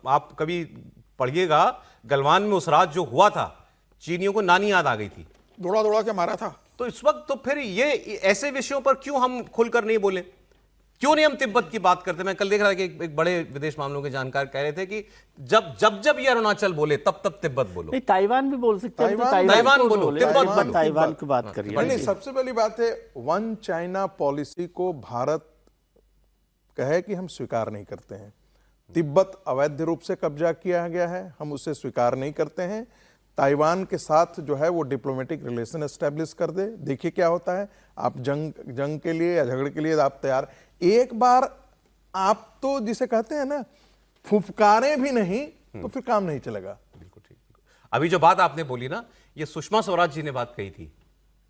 आप कभी पढ़िएगा, गलवान में उस रात जो हुआ था, चीनियों को नानी याद आ गई थी, दौड़ा दौड़ा के मारा था। तो इस वक्त तो फिर ये ऐसे विषयों पर क्यों हम खुलकर नहीं बोले, क्यों नहीं हम तिब्बत की बात करते। मैं कल देख रहा था कि एक बड़े विदेश मामलों के जानकार कह रहे थे कि जब ये अरुणाचल बोले तब तिब्बत बोलो। नहीं, ताइवान भी बोल सकते हैं, ताइवान बोलो, तिब्बत बोलो। ताइवान की बात करिए। नहीं, सबसे पहली बात है वन चाइना पॉलिसी को भारत कहे कि हम स्वीकार नहीं करते हैं। तिब्बत अवैध रूप से कब्जा किया गया है, हम उसे स्वीकार नहीं करते हैं। ताइवान के साथ जो है वो डिप्लोमेटिक रिलेशन एस्टेब्लिश कर दे, देखिए क्या होता है। आप जंग के लिए या झगड़े के लिए आप तैयार, एक बार आप तो जिसे कहते हैं ना फुफकारें भी नहीं तो फिर काम नहीं चलेगा। बिल्कुल ठीक। अभी जो बात आपने बोली ना, ये सुषमा स्वराज जी ने बात कही थी,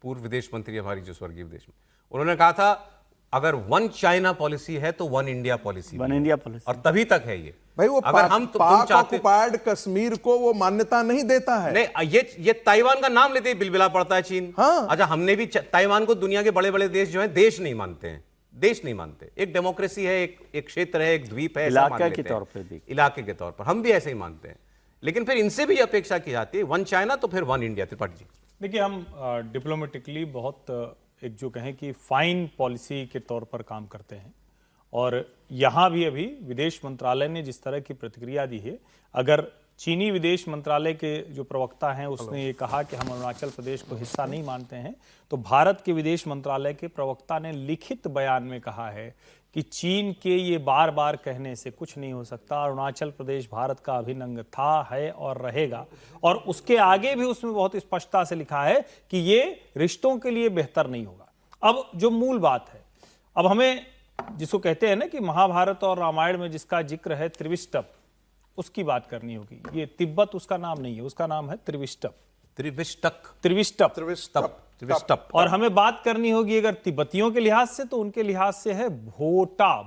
पूर्व विदेश मंत्री हमारी जो स्वर्गीय विदेश में, उन्होंने कहा था अगर वन चाइना पॉलिसी है तो one India policy, one India policy, और तभी तक है ये। भाई वो अगर हम पाक ऑक्युपाइड कश्मीर को वो मान्यता नहीं देता है। नहीं, ये ताइवान का नाम लेते ही बिलबिला पड़ता है चीन। हाँ। अच्छा, हमने भी ताइवान को दुनिया के बड़े बड़े देश जो हैं देश नहीं मानते हैं, देश नहीं मानते। एक डेमोक्रेसी है, एक क्षेत्र है, एक द्वीप है, इलाके के तौर पर, इलाके के तौर पर हम भी ऐसे ही मानते हैं। लेकिन फिर इनसे भी अपेक्षा की जाती है वन चाइना तो फिर वन इंडिया। त्रिपाठी जी देखिए, हम डिप्लोमेटिकली बहुत एक जो कहें कि फाइन पॉलिसी के तौर पर काम करते हैं, और यहाँ भी अभी विदेश मंत्रालय ने जिस तरह की प्रतिक्रिया दी है, अगर चीनी विदेश मंत्रालय के जो प्रवक्ता हैं उसने ये कहा कि हम अरुणाचल प्रदेश को हिस्सा नहीं मानते हैं, तो भारत के विदेश मंत्रालय के प्रवक्ता ने लिखित बयान में कहा है कि चीन के ये बार बार कहने से कुछ नहीं हो सकता, अरुणाचल प्रदेश भारत का अभिन्न अंग था, है और रहेगा। और उसके आगे भी उसमें बहुत स्पष्टता से लिखा है कि ये रिश्तों के लिए बेहतर नहीं होगा। अब जो मूल बात है, अब हमें जिसको कहते हैं ना कि महाभारत और रामायण में जिसका जिक्र है त्रिविष्टप, उसकी बात करनी होगी। ये तिब्बत उसका नाम नहीं है, उसका नाम है त्रिविष्टप। त्रिविष्टप। और हमें बात करनी होगी अगर तिब्बतियों के लिहाज से, तो उनके लिहाज से है भोटा,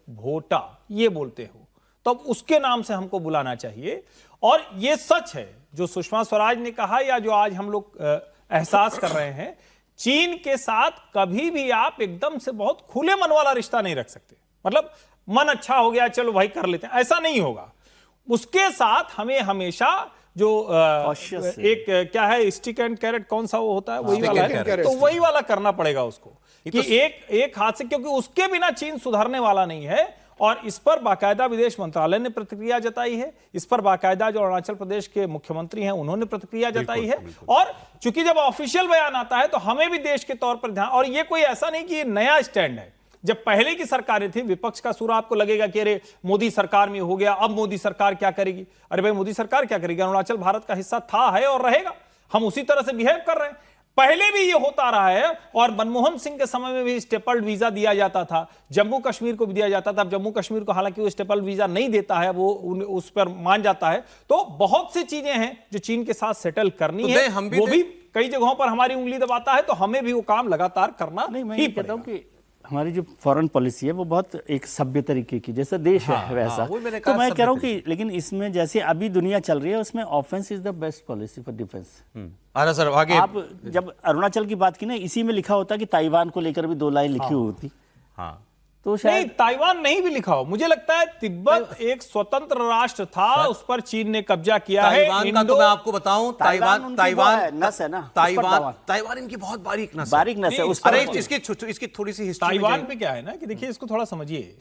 भोटा ये बोलते हो, तो अब उसके नाम से हमको बुलाना चाहिए। और ये सच है जो सुषमा स्वराज ने कहा, या जो आज हम लोग एहसास कर रहे हैं, चीन के साथ कभी भी आप एकदम से बहुत खुले मन वाला रिश्ता नहीं रख सकते। मतलब मन अच्छा हो गया चलो भाई कर लेते हैं, ऐसा नहीं होगा। उसके साथ हमें हमेशा जो एक क्या है स्टिक एंड कैरेट, कौन सा वो होता है, वही वाला है, तो वही वाला करना पड़ेगा उसको कि एक हाथ से, क्योंकि उसके बिना चीन सुधरने वाला नहीं है। और इस पर बाकायदा विदेश मंत्रालय ने प्रतिक्रिया जताई है, इस पर बाकायदा जो अरुणाचल प्रदेश के मुख्यमंत्री हैं उन्होंने प्रतिक्रिया जताई है। और चूंकि जब ऑफिशियल बयान आता है तो हमें भी देश के तौर पर ध्यान, और ये कोई ऐसा नहीं कि ये नया स्टैंड है। जब पहले की सरकारें थी, विपक्ष का सुर आपको लगेगा कि अरे मोदी सरकार में हो गया, अब मोदी सरकार क्या करेगी। अरे भाई, मोदी सरकार क्या करेगी, अरुणाचल भारत का हिस्सा था, है और रहेगा। हम उसी तरह से बिहेव कर रहे हैं, पहले भी ये होता रहा है। और मनमोहन सिंह के समय में भी स्टेपल्ड वीजा दिया जाता था, जम्मू कश्मीर को भी दिया जाता था। अब जम्मू कश्मीर को हालांकि वो स्टेपल्ड वीजा नहीं देता है, वो उस पर मान जाता है। तो बहुत सी चीजें हैं जो चीन के साथ सेटल करनी है, वो भी कई जगहों पर हमारी उंगली दबाता है, तो हमें भी वो काम लगातार करना नहीं। मैं कहता हूं कि हमारी जो फॉरेन पॉलिसी है वो बहुत एक सभ्य तरीके की, जैसा देश है वैसा। तो मैं कह रहा हूँ कि लेकिन इसमें जैसे अभी दुनिया चल रही है, उसमें offence is the best policy for defence. Sir आगे आप जब अरुणाचल की बात की ना, इसी में लिखा होता कि ताइवान को लेकर भी 2 लाइन लिखी हुई होती। हाँ, तो शायद ताइवान नहीं भी लिखा हो, मुझे लगता है तिब्बत एक स्वतंत्र राष्ट्र था, उस पर चीन ने कब्जा किया है। ताइवान का तो मैं आपको बताऊं, ताइवान नस है ना, ताइवान इनकी बहुत बारीक नस है। उस पर इसकी थोड़ी सी हिस्ट्री ताइवान पे क्या है ना कि देखिए, इसको थोड़ा समझिए,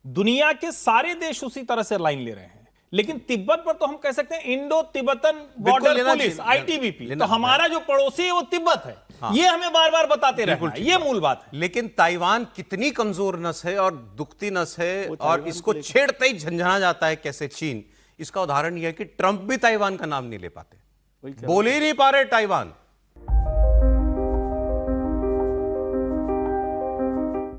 दुनिया के सारे देश उसी तरह से लाइन ले रहे हैं, लेकिन तिब्बत पर तो हम कह सकते हैं Indo Tibetan border police, ITBP, तो हमारा जो पड़ोसी है वो तिब्बत है। हाँ। ये हमें बार बार बताते रहना है, ये मूल बात है। लेकिन ताइवान कितनी कमजोर नस है और दुखती नस है, और इसको छेड़ते ही झंझना जाता है कैसे चीन। इसका उदाहरण यह है कि ट्रंप भी ताइवान का नाम नहीं ले पाते, बोल ही नहीं पा रहे ताइवान।